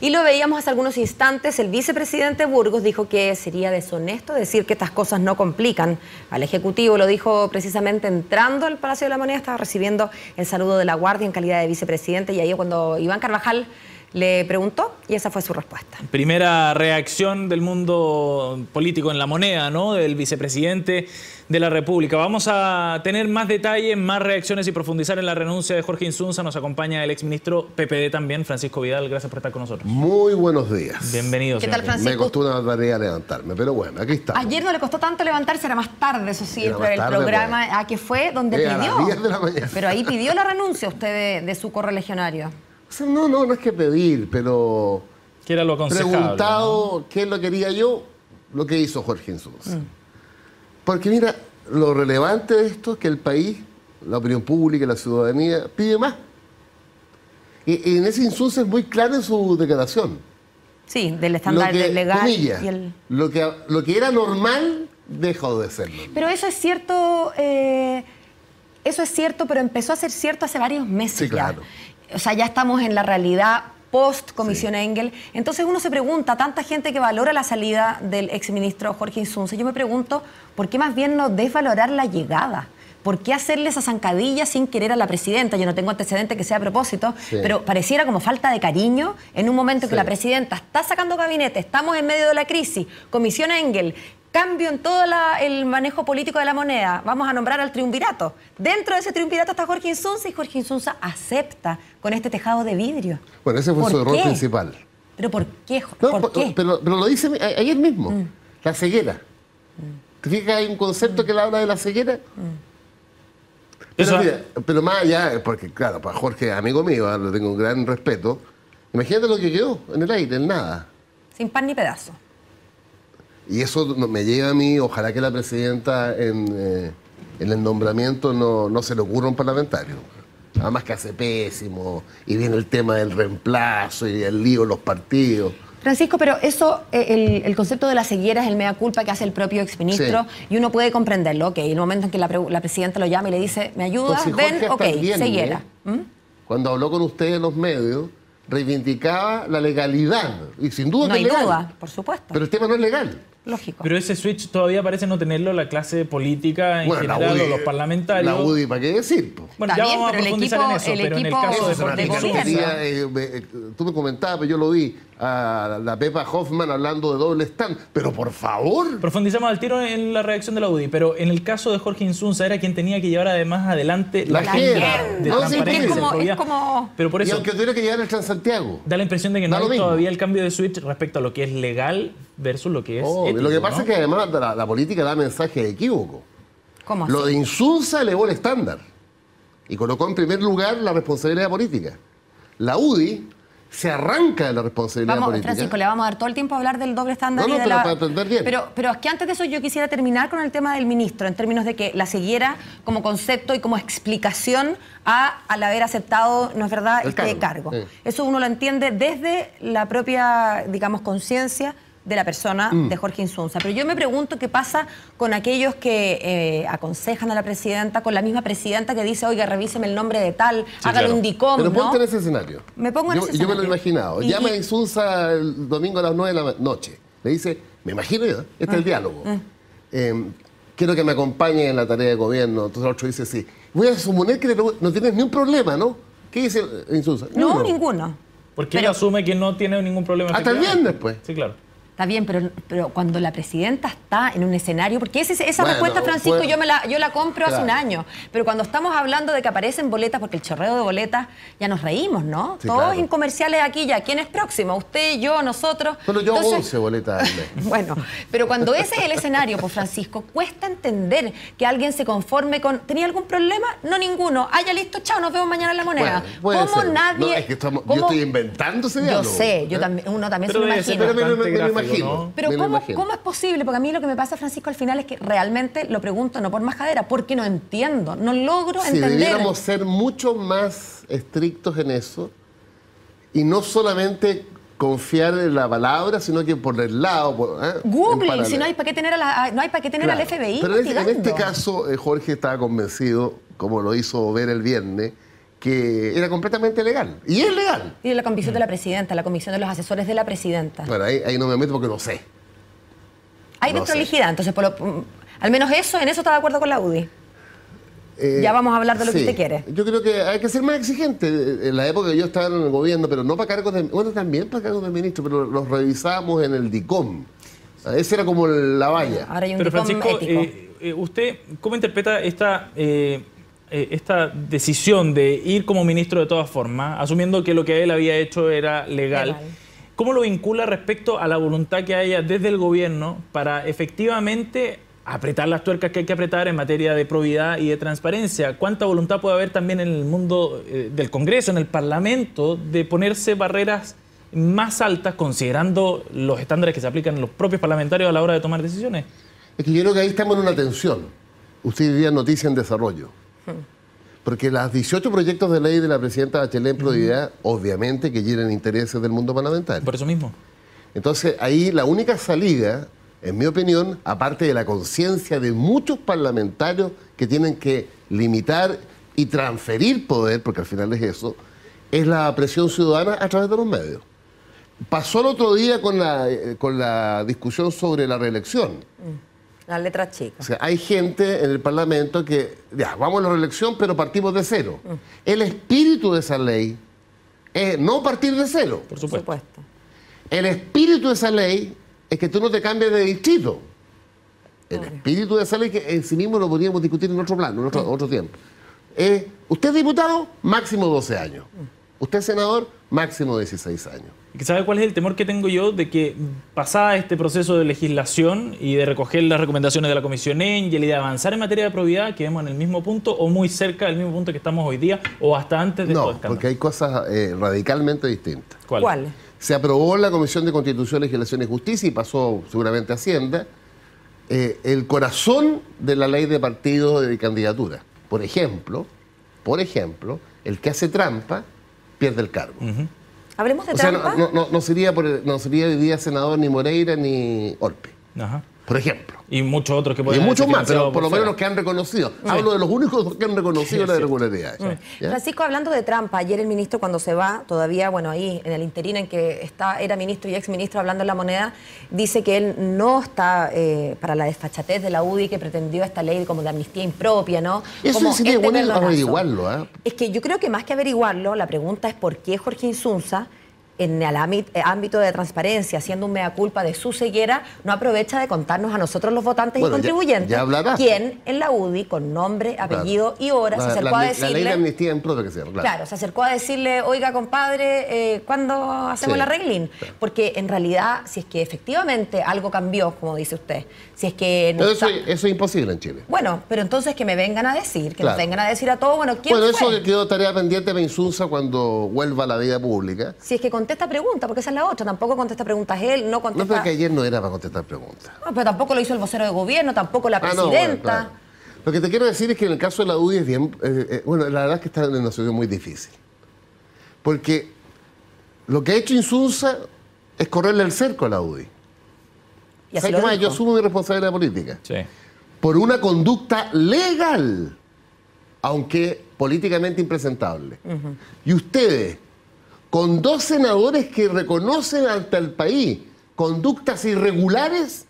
Y lo veíamos hace algunos instantes, el vicepresidente Burgos dijo que sería deshonesto decir que estas cosas no complican al Ejecutivo. Lo dijo precisamente entrando al Palacio de la Moneda, estaba recibiendo el saludo de la Guardia en calidad de vicepresidente, y ahí cuando Iván Carvajal le preguntó, y esa fue su respuesta. Primera reacción del mundo político en la Moneda, ¿no? Del vicepresidente de la República. Vamos a tener más detalles, más reacciones y profundizar en la renuncia de Jorge Insunza. Nos acompaña el exministro PPD también, Francisco Vidal. Gracias por estar con nosotros. Muy buenos días. Bienvenido. ¿Qué tal, Francisco? Me costó una tarea levantarme, pero bueno, aquí está. Ayer no le costó tanto levantarse, era más tarde, eso sí, el programa pues. que fue donde pidió. A las 10 de la mañana. Pero ahí pidió la renuncia usted de su correligionario. O sea, no es que pedir, pero... ¿Qué era lo aconsejable? Preguntado, ¿no? ¿Qué lo quería yo? Lo que hizo Jorge Insunza. Porque mira, lo relevante de esto es que el país, la opinión pública, la ciudadanía, pide más. Y en ese Insunza es muy claro en su declaración. Sí, del estándar legal. Comillas, lo que era normal dejó de serlo. Pero eso es cierto, pero empezó a ser cierto hace varios meses. Sí, claro. O sea, ya estamos en la realidad post-Comisión Engel. Entonces uno se pregunta, tanta gente que valora la salida del exministro Jorge Insunza, yo me pregunto, ¿por qué más bien no desvalorar la llegada? ¿Por qué hacerle esa zancadilla sin querer a la presidenta? Yo no tengo antecedente que sea a propósito, pero pareciera como falta de cariño en un momento que la presidenta está sacando gabinete, estamos en medio de la crisis, Comisión Engel, cambio en todo el manejo político de la Moneda, vamos a nombrar al triunvirato. Dentro de ese triunvirato está Jorge Insunza y Jorge Insunza acepta con este tejado de vidrio. Bueno, ese fue su error principal. ¿Pero por qué? ¿Por qué? Pero lo dice ayer mismo, la ceguera. ¿Te fijas que hay un concepto que le habla de la ceguera? Pero más allá, porque claro, para Jorge, amigo mío, le tengo un gran respeto, imagínate lo que quedó en el aire, en nada. Sin pan ni pedazo. Y eso me lleva a mí, ojalá que la presidenta en el nombramiento no se le ocurra a un parlamentario. Además que hace pésimo, y viene el tema del reemplazo y el lío de los partidos. Francisco, pero eso, el concepto de la ceguera es el mea culpa que hace el propio exministro, y uno puede comprenderlo, ok, en el momento en que la presidenta lo llama y le dice, ¿me ayudas? Pues si ven, ok, ceguera. Cuando habló con ustedes en los medios, reivindicaba la legalidad, y sin duda no que hay es legal. duda, por supuesto. Pero el tema no es legal. Lógico. Pero ese switch todavía parece no tenerlo la clase política en general, o los parlamentarios. La UDI, ¿para qué decir? Bueno, ya vamos a profundizar en eso, pero en el caso de Jorge Insunza... Tú me comentabas, pero yo lo vi, a la Pepa Hoffman hablando de doble stand. Pero por favor. Profundizamos al tiro en la reacción de la UDI, pero en el caso de Jorge Insunza era quien tenía que llevar además adelante la agenda de transparencia. Es como... Pero por eso, y aunque tuviera que llegar al Transantiago. Da la impresión de que no hay todavía el cambio de switch respecto a lo que es legal versus lo que es ético, lo que pasa ¿no? es que además la política da mensajes equívocos. ¿Cómo así? Lo de Insunza elevó el estándar y colocó en primer lugar la responsabilidad política. La UDI se arranca de la responsabilidad política. Francisco, le vamos a dar todo el tiempo a hablar del doble estándar. No, pero para entender bien. Pero es que antes de eso yo quisiera terminar con el tema del ministro, en términos de que la ceguera como concepto y como explicación al haber aceptado, ¿no es verdad?, este cargo. Sí. Eso uno lo entiende desde la propia, digamos, conciencia de la persona de Jorge Insunza. Pero yo me pregunto qué pasa con aquellos que aconsejan a la presidenta, con la misma presidenta que dice, oiga, revíseme el nombre de tal, hágale un DICOM, pero ponte en ese escenario. Me pongo en ese escenario. Yo me lo he imaginado. Llama a Insunza el domingo a las 9 de la noche. Le dice, me imagino yo, este es el diálogo. Quiero que me acompañe en la tarea de gobierno. Entonces el otro dice, sí. Voy a suponer que no tienes ni un problema, ¿no? ¿Qué dice Insunza? No, ninguno. Porque él asume que no tiene ningún problema. Hasta el viernes, pues. Sí, claro. Está bien, pero cuando la presidenta está en un escenario, porque esa respuesta, Francisco, yo la compro hace un año, pero cuando estamos hablando de que aparecen boletas, porque el chorreo de boletas, ya nos reímos, ¿no? Sí, todos en comerciales aquí ya. ¿Quién es próximo? Usted, yo, nosotros. Pero yo 11 boletas al mes. Bueno, pero cuando ese es el escenario, pues Francisco, cuesta entender que alguien se conforme con, ¿tenía algún problema? No, ninguno. Ah, ya listo, chao, nos vemos mañana en la Moneda. Bueno, ¿Cómo nadie? No, es que yo estoy inventando ese diálogo. Yo sé, uno también se lo imagina. Pero ¿cómo es posible? Porque a mí lo que me pasa, Francisco, al final es que realmente lo pregunto no por majadera, porque no entiendo, no logro entender. Deberíamos ser mucho más estrictos en eso y no solamente confiar en la palabra, sino que por el lado... Google, si no hay para qué tener, al FBI. Pero en este caso, Jorge estaba convencido, como lo hizo ver el viernes, que era completamente legal. Y es legal. Y la comisión de la presidenta, la comisión de los asesores de la presidenta. Bueno, ahí no me meto porque no sé. Hay No desprolijidad, entonces al menos en eso está de acuerdo con la UDI. Ya vamos a hablar de lo que Sí. usted quiere. Yo creo que hay que ser más exigente. En la época que yo estaba en el gobierno, pero no para cargos de... Bueno, también para cargos de ministro, pero los revisábamos en el DICOM. Esa era como la valla. Ahora hay un Pero DICOM Francisco, ético. ¿usted cómo interpreta esta decisión de ir como ministro de todas formas, asumiendo que lo que él había hecho era legal? ¿Cómo lo vincula respecto a la voluntad que haya desde el gobierno para efectivamente apretar las tuercas que hay que apretar en materia de probidad y de transparencia? ¿Cuánta voluntad puede haber también en el mundo del Congreso, en el Parlamento, de ponerse barreras más altas considerando los estándares que se aplican en los propios parlamentarios a la hora de tomar decisiones? Es que yo creo que ahí estamos en una tensión. Usted diría noticia en desarrollo. Porque los 18 proyectos de ley de la presidenta Bachelet en probidad, obviamente que llenan intereses del mundo parlamentario. Por eso mismo. Entonces, ahí la única salida, en mi opinión, aparte de la conciencia de muchos parlamentarios que tienen que limitar y transferir poder, porque al final es eso, es la presión ciudadana a través de los medios. Pasó el otro día con la discusión sobre la reelección. Las letras O chicas. sea, hay gente en el Parlamento que, ya, vamos a la reelección, pero partimos de cero. El espíritu de esa ley es no partir de cero. Por supuesto. El espíritu de esa ley es que tú no te cambies de distrito. El espíritu de esa ley, que en sí mismo lo podríamos discutir en otro plano, en otro tiempo. Usted es diputado, máximo 12 años. Usted es senador, máximo 16 años. ¿Sabe cuál es el temor que tengo yo? De que pasada este proceso de legislación y de recoger las recomendaciones de la Comisión Engel y de avanzar en materia de probidad, quedemos en el mismo punto o muy cerca del mismo punto que estamos hoy día o hasta antes de todo No, escándalo. porque hay cosas radicalmente distintas. ¿Cuál? Se aprobó en la Comisión de Constitución, Legislación y Justicia y pasó seguramente a Hacienda el corazón de la ley de partidos y candidatura. Por ejemplo, el que hace trampa pierde el cargo. Hablemos de O sea, trampa. no sería hoy día senador ni Moreira ni Orpe, Ajá. por ejemplo. Y muchos otros que Y pueden muchos haberse más, pero financiado por lo menos fuera. los que han reconocido. Hablo de los únicos que han reconocido las irregularidades. ¿Ya? Francisco, hablando de trampa, ayer el ministro cuando se va, todavía, bueno, ahí en el interín en que era ministro y exministro hablando en La Moneda, dice que él no está para la desfachatez de la UDI que pretendió esta ley como de amnistía impropia, ¿no? Eso Como sería bueno perdonazo. averiguarlo. ¿Eh? Es que yo creo que más que averiguarlo, la pregunta es por qué Jorge Insunza, en el ámbito de transparencia, haciendo un mea culpa de su ceguera, no aprovecha de contarnos a nosotros los votantes y contribuyentes ya hablará. quién en la UDI, con nombre, apellido y hora, se acercó a decirle... La ley de amnistía en propia que se llama, Claro, se acercó a decirle, oiga, compadre, ¿cuándo hacemos Sí, la reglín? claro. Porque en realidad, si es que efectivamente algo cambió, como dice usted, si es que... no Eso está- es imposible en Chile. Bueno, pero entonces que me vengan a decir, que Claro. nos vengan a decir a todos, bueno, ¿quién Bueno, fue? eso quedó tarea pendiente para Insunza cuando vuelva a la vida pública. Si es que contesta preguntas, porque esa es la otra, tampoco contesta preguntas él, no No, contesta... pero que ayer no era para contestar preguntas. No, pero tampoco lo hizo el vocero de gobierno, tampoco la presidenta. Bueno, claro. Lo que te quiero decir es que en el caso de la UDI es bien... bueno, la verdad es que está en una situación muy difícil. Porque lo que ha hecho Insunza es correrle el cerco a la UDI. Y así ¿Sabes lo qué más? dijo. Yo asumo mi responsabilidad política. Sí. Por una conducta legal, aunque políticamente impresentable. Y ustedes, con 2 senadores que reconocen ante el país conductas irregulares,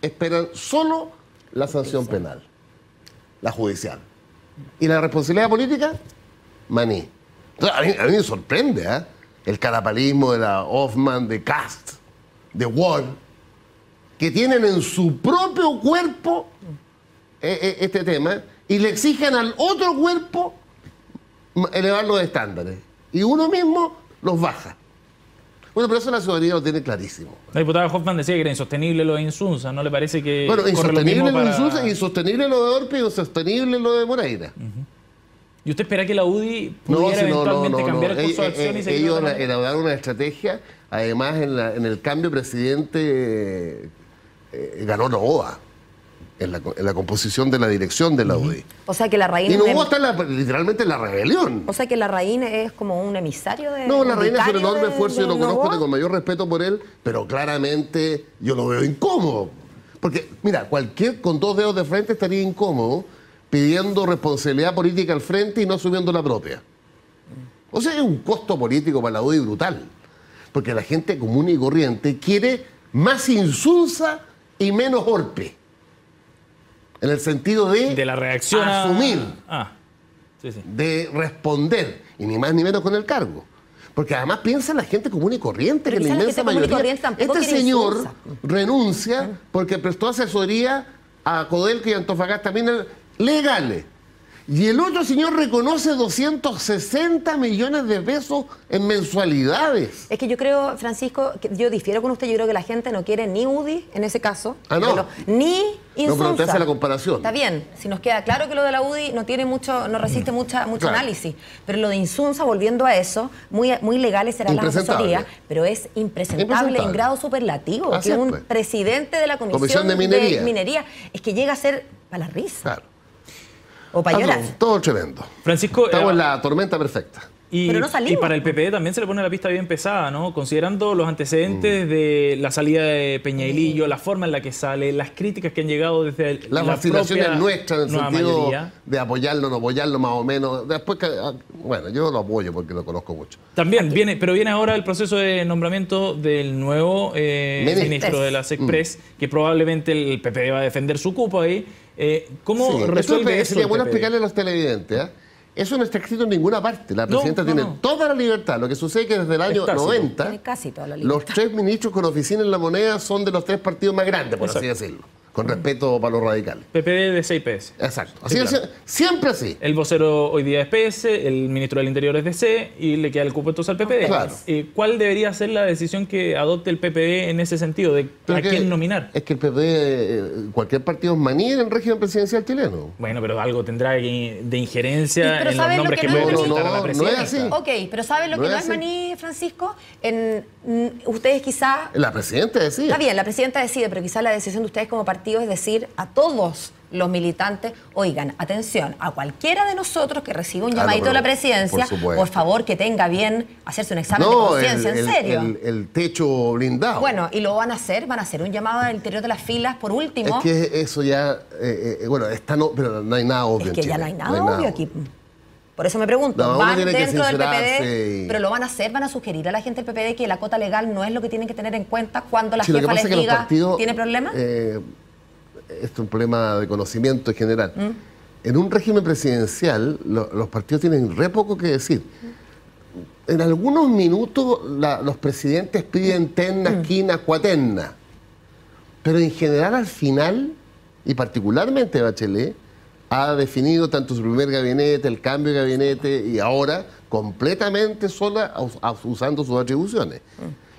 esperan solo la sanción penal, la judicial. ¿Y la responsabilidad política? Maní. Entonces, a mí me sorprende el carapalismo de la Hoffman, de Cast, de Ward, que tienen en su propio cuerpo este tema y le exigen al otro cuerpo elevar los estándares. Y uno mismo los baja. Bueno, pero eso la ciudadanía lo tiene clarísimo. La diputada Hoffman decía que era insostenible lo de Insunza. ¿No le parece que Bueno, corre lo insostenible mismo lo de para- Insunza, insostenible lo de Orpe y insostenible lo de Moreira. ¿Y usted espera que la UDI pudiera eventualmente cambiar el curso de acción y seguir Ellos otra manera? elaboraron una estrategia. Además, en el cambio presidente ganó Novoa en la composición de la dirección de la UDI. O sea que la Raín... Y Novoa está literalmente en la rebelión. O sea que la Raín es como un emisario de... No, la reina es un vicario enorme de- esfuerzo, yo de lo conozco, Novoa. tengo mayor respeto por él, pero claramente yo lo veo incómodo. Porque, mira, con 2 dedos de frente estaría incómodo pidiendo responsabilidad política al frente y no asumiendo la propia. O sea, es un costo político para la UDI brutal. Porque la gente común y corriente quiere más Insunza y menos golpe. En el sentido de la reacción asumir, sí. de responder, y ni más ni menos con el cargo. Porque además piensa la gente común y corriente, pero que la inmensa mayoría. Este señor renuncia porque prestó asesoría a Codelco y Antofagasta Minas legales. Y el otro señor reconoce 260 millones de pesos en mensualidades. Es que yo creo, Francisco, que yo difiero con usted, yo creo que la gente no quiere ni UDI en ese caso, no. ni Insunza. No, pero usted hace la comparación. Está bien, si nos queda claro que lo de la UDI no tiene mucho, no resiste mucho análisis, pero lo de Insunza, volviendo a eso, muy legales serán las asesorías, pero es impresentable en grado superlativo, que un presidente de la Comisión de Minería es que llega a ser para la risa. Claro. O para llorar. Todo tremendo. Francisco, estamos en la tormenta perfecta. Pero no salimos. Y para el PPD también se le pone la pista bien pesada, ¿no? Considerando los antecedentes de la salida de Peñailillo, la forma en la que sale, las críticas que han llegado desde las vacilaciones nuestras en el sentido de apoyarlo, no apoyarlo, más o menos. Después, bueno, yo lo apoyo porque lo conozco mucho. También viene ahora el proceso de nombramiento del nuevo ministro de la SECPRES, que probablemente el PPD va a defender su cupo ahí. ¿Cómo resuelve eso? Sería bueno explicarle a los televidentes, Eso no está escrito en ninguna parte. La presidenta tiene toda la libertad. Lo que sucede es que desde el año 90, los 3 ministros con oficina en la moneda son de los 3 partidos más grandes, por así decirlo. Con respeto para los radicales. PPD de 6 PS. Exacto. Así claro. Siempre así. El vocero hoy día es PS, el ministro del Interior es DC y le queda el cupo entonces al PPD. Claro. ¿Cuál debería ser la decisión que adopte el PPD en ese sentido? ¿A quién nominar? Es que el PPD, cualquier partido es maní en el régimen presidencial chileno. Bueno, pero algo tendrá de injerencia en los nombres que puede presentar a la presidenta. No es así. Ok, pero ¿saben lo que no es maní, Francisco? Ustedes quizá... La presidenta decide. Está bien, la presidenta decide, pero quizá la decisión de ustedes como partido es decir a todos los militantes, oigan, atención, a cualquiera de nosotros que reciba un llamadito de la presidencia, por favor que tenga bien hacerse un examen de conciencia, en serio. El techo blindado. Bueno, y lo van a hacer un llamado al interior de las filas, por último. Es que eso ya, bueno, pero no hay nada obvio. Es que ya no hay nada obvio aquí. Por eso me pregunto, van dentro del PPD, pero lo van a hacer, van a sugerir a la gente del PPD que la cuota legal no es lo que tienen que tener en cuenta cuando la jefa les diga, ¿tiene problemas? Esto es un problema de conocimiento en general. En un régimen presidencial, los partidos tienen re poco que decir. En algunos minutos los presidentes piden terna, quina, cuaterna. Pero en general, al final, y particularmente Bachelet, ha definido tanto su primer gabinete, el cambio de gabinete, y ahora completamente sola usando sus atribuciones.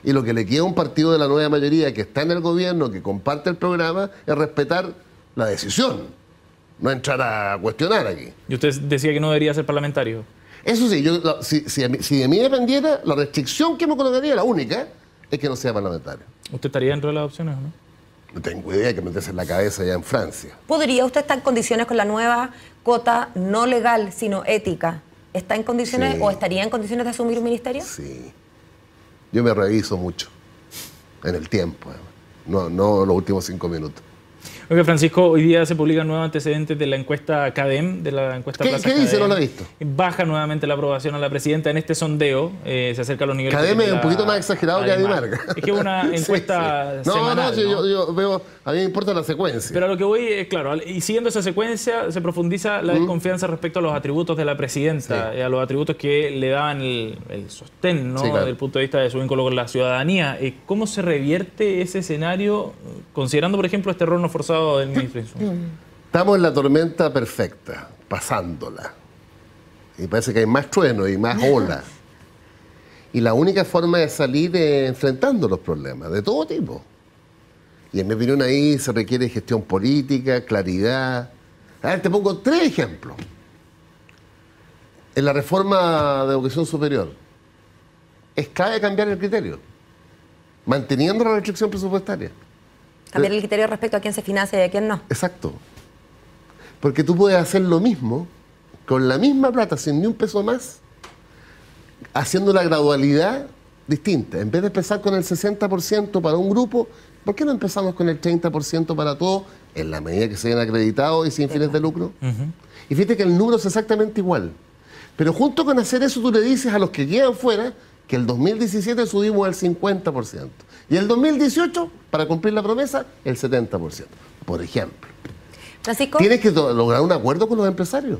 Y lo que le queda a un partido de la nueva mayoría que está en el gobierno, que comparte el programa, es respetar la decisión, no entrar a cuestionar aquí. Y usted decía que no debería ser parlamentario. Eso sí, si de mí dependiera, la restricción que me colocaría, la única, es que no sea parlamentario. ¿Usted estaría dentro de las opciones o no? No tengo idea, hay que meterse en la cabeza ya en Francia. ¿Podría usted estar en condiciones con la nueva cuota no legal, sino ética? ¿Está en condiciones o estaría en condiciones de asumir un ministerio? Sí. Yo me reviso mucho en el tiempo, no los últimos 5 minutos. Oiga, Francisco, hoy día se publican nuevos antecedentes de la encuesta CADEM, de la encuesta Plaza ¿Qué dice? No lo he visto. Baja nuevamente la aprobación a la presidenta en este sondeo, se acerca a los niveles... CADEM es un poquito más exagerado que Adimarga. Es que es una encuesta semanal, yo veo, a mí me importa la secuencia. Pero a lo que voy es, claro, y siguiendo esa secuencia, se profundiza la desconfianza respecto a los atributos de la presidenta, a los atributos que le daban el sostén, ¿no? Claro. Desde el punto de vista de su vínculo con la ciudadanía. ¿Cómo se revierte ese escenario, considerando, por ejemplo, este horno forzado del ministro Insunza? Estamos en la tormenta perfecta, pasándola. Y parece que hay más trueno y más olas. Y la única forma de salir es enfrentando los problemas, de todo tipo. Y en mi opinión ahí se requiere gestión política, claridad. A ver, te pongo 3 ejemplos. En la reforma de educación superior, es clave cambiar el criterio, manteniendo la restricción presupuestaria. Cambiar el criterio respecto a quién se financia y a quién no. Exacto. Porque tú puedes hacer lo mismo, con la misma plata, sin ni un peso más, haciendo la gradualidad distinta. En vez de empezar con el 60% para un grupo, ¿por qué no empezamos con el 30% para todos, en la medida que se hayan acreditado y sin fines de lucro? Y fíjate que el número es exactamente igual. Pero junto con hacer eso, tú le dices a los que quedan fuera que el 2017 subimos el 50%. Y el 2018, para cumplir la promesa, el 70%. Por ejemplo. Francisco. Tienes que lograr un acuerdo con los empresarios.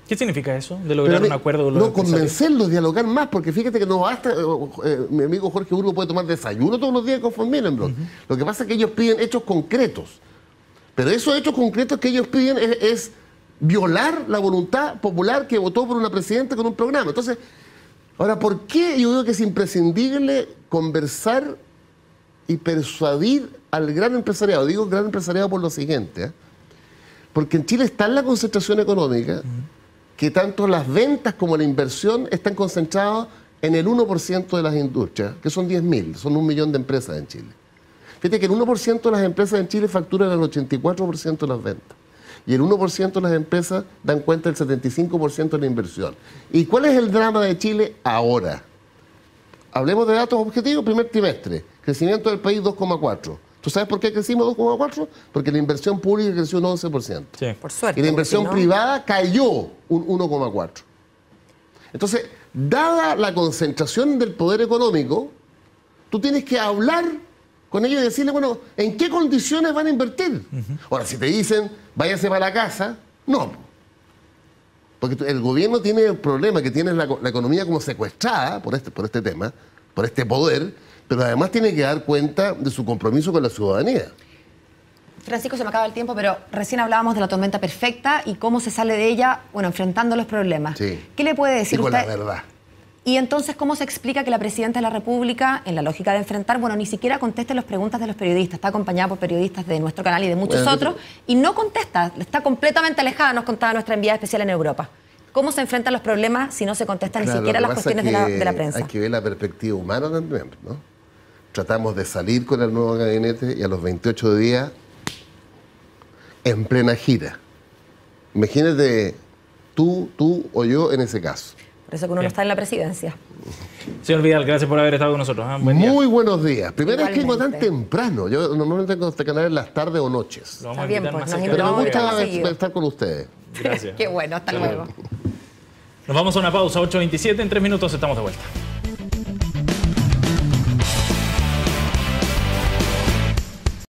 ¿Qué significa eso, de lograr un acuerdo con los empresarios? Convencerlos, dialogar más, porque fíjate que no basta, mi amigo Jorge Burgos puede tomar desayuno todos los días con von Millenbrock. Lo que pasa es que ellos piden hechos concretos. Pero esos hechos concretos que ellos piden es violar la voluntad popular que votó por una presidenta con un programa. Entonces, ahora, ¿por qué yo digo que es imprescindible conversar y persuadir al gran empresariado? Digo gran empresariado por lo siguiente, porque en Chile está la concentración económica, que tanto las ventas como la inversión están concentradas en el 1% de las industrias, que son 10.000, son 1 millón de empresas en Chile. Fíjate que el 1% de las empresas en Chile facturan el 84% de las ventas. Y el 1% de las empresas dan cuenta del 75% de la inversión. ¿Y cuál es el drama de Chile ahora? Hablemos de datos objetivos, primer trimestre. Crecimiento del país 2,4%. ¿Tú sabes por qué crecimos 2,4%? Porque la inversión pública creció un 11%. Sí. Por suerte. Y la inversión no, privada cayó un 1,4%. Entonces, dada la concentración del poder económico, tú tienes que hablar con ellos y decirle, bueno, ¿en qué condiciones van a invertir? Ahora, si te dicen, váyase para la casa, no. Porque el gobierno tiene el problema que tiene la economía como secuestrada por este tema, por este poder, pero además tiene que dar cuenta de su compromiso con la ciudadanía. Francisco, se me acaba el tiempo, pero recién hablábamos de la tormenta perfecta y cómo se sale de ella, bueno, enfrentando los problemas. Sí. ¿Qué le puede decir Y con usted? la verdad. Y entonces, ¿cómo se explica que la presidenta de la República, en la lógica de enfrentar, bueno, ni siquiera conteste las preguntas de los periodistas? Está acompañada por periodistas de nuestro canal y de muchos otros, y no contesta, está completamente alejada, nos contaba nuestra enviada especial en Europa. ¿Cómo se enfrentan los problemas si no se contestan ni siquiera las cuestiones de la prensa? Hay que ver la perspectiva humana también, ¿no? Tratamos de salir con el nuevo gabinete y a los 28 días, en plena gira. Imagínate tú o yo en ese caso. Por eso que uno no está en la presidencia. Señor Vidal, gracias por haber estado con nosotros. Buen día. Muy buenos días. Primera vez que vengo tan Igualmente. temprano. Yo normalmente tengo este canal en las tardes o noches. Lo vamos a Está bien, invitar pues, más nos cerca. Pero me invitamos gusta seguido. estar con ustedes. Gracias. Qué bueno, hasta luego. Nos vamos a una pausa, 8:27. En 3 minutos estamos de vuelta.